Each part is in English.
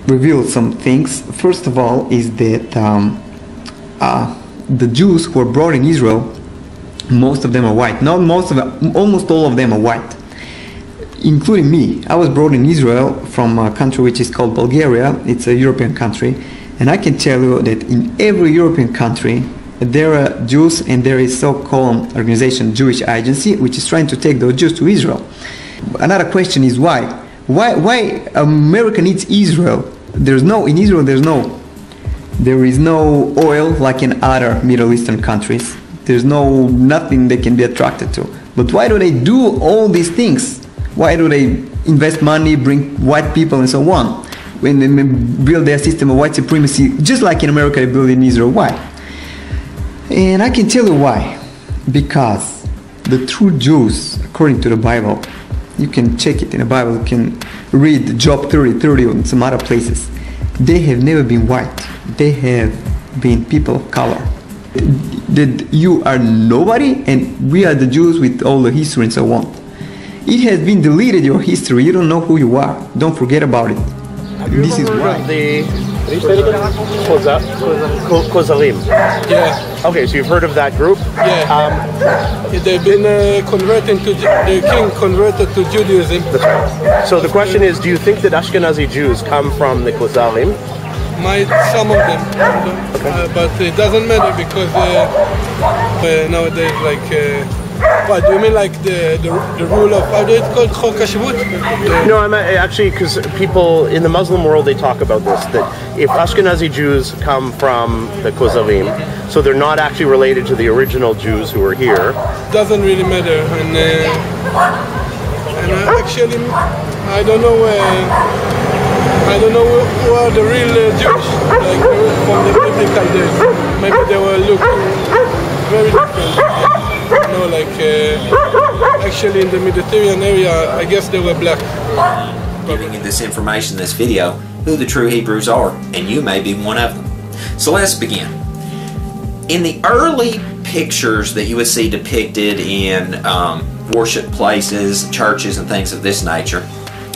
reveal some things. First of all, is that the Jews who were brought in Israel, most of them are white. Not most of them, almost all of them are white, including me. I was brought in Israel from a country which is called Bulgaria. It's a European country, and I can tell you that in every European country there are Jews, and there is so-called organization Jewish Agency, which is trying to take those Jews to Israel. Another question is why? Why America needs Israel? There is no oil like in other Middle Eastern countries. There's nothing they can be attracted to. But why do they do all these things? Why do they invest money, bring white people and so on, when they build their system of white supremacy, just like in America they build in Israel? Why? And I can tell you why. Because the true Jews, according to the Bible, you can check it in the Bible, you can read Job 30:30 and some other places, they have never been white. They have been people of color. That you are nobody and we are the Jews with all the history and so on. It has been deleted, your history. You don't know who you are. Don't forget about it. This is why. Kozalim. Yeah. Okay, so you've heard of that group? Yeah. They've been converted to, the king converted to Judaism. So the question is, do you think that Ashkenazi Jews come from the Kozalim? Some of them, but it doesn't matter because nowadays, what do you mean, like the rule of, how do it called, Chok HaShavut? No, I'm actually, because people in the Muslim world, they talk about this, that if Ashkenazi Jews come from the Kozalim, so they're not actually related to the original Jews who were here. Doesn't really matter, and actually, I don't know who are the real Jews, like from the biblical days. Maybe they will look very different. No, actually in the Mediterranean area, I guess they were black. Giving you this information in this video, who the true Hebrews are, and you may be one of them. So let's begin. In the early pictures that you would see depicted in worship places, churches, and things of this nature,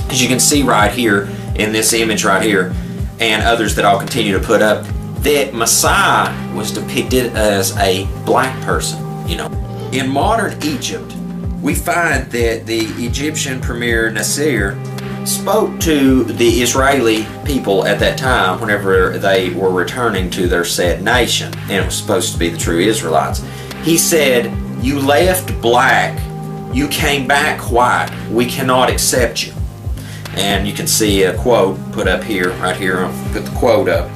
as you can see right here in this image right here, and others that I'll continue to put up, that Messiah was depicted as a black person, you know. In modern Egypt, we find that the Egyptian Premier Nasser spoke to the Israeli people at that time whenever they were returning to their said nation, and it was supposed to be the true Israelites. He said, "You left black, you came back white, we cannot accept you." And you can see a quote put up here, right here. I'll put the quote up.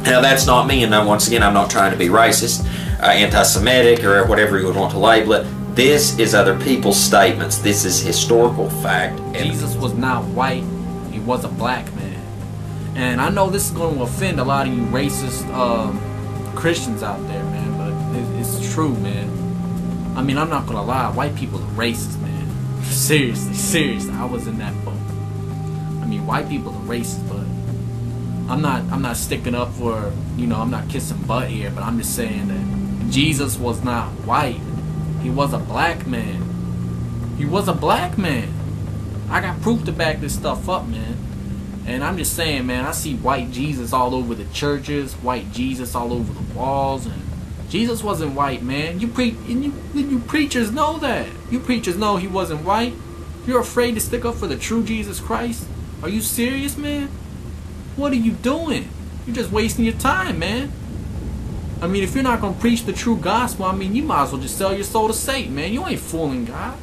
Now that's not me, and once again, I'm not trying to be racist, anti-Semitic, or whatever you would want to label it. This is other people's statements. This is historical fact. Jesus was not white. He was a black man. And I know this is going to offend a lot of you racist Christians out there, man, but it's true, man. I mean, I'm not going to lie. White people are racist, man. Seriously. I was in that boat. I mean, white people are racist, but I'm not sticking up for, I'm not kissing butt here, but I'm just saying that Jesus was not white. He was a black man. He was a black man. I got proof to back this stuff up, man. And I'm just saying, man, I see white Jesus all over the churches, white Jesus all over the walls, and Jesus wasn't white, man. You preachers know that. You preachers know he wasn't white. You're afraid to stick up for the true Jesus Christ? Are you serious, man? What are you doing? You're just wasting your time, man. I mean, if you're not going to preach the true gospel, I mean, you might as well just sell your soul to Satan, man. You ain't fooling God.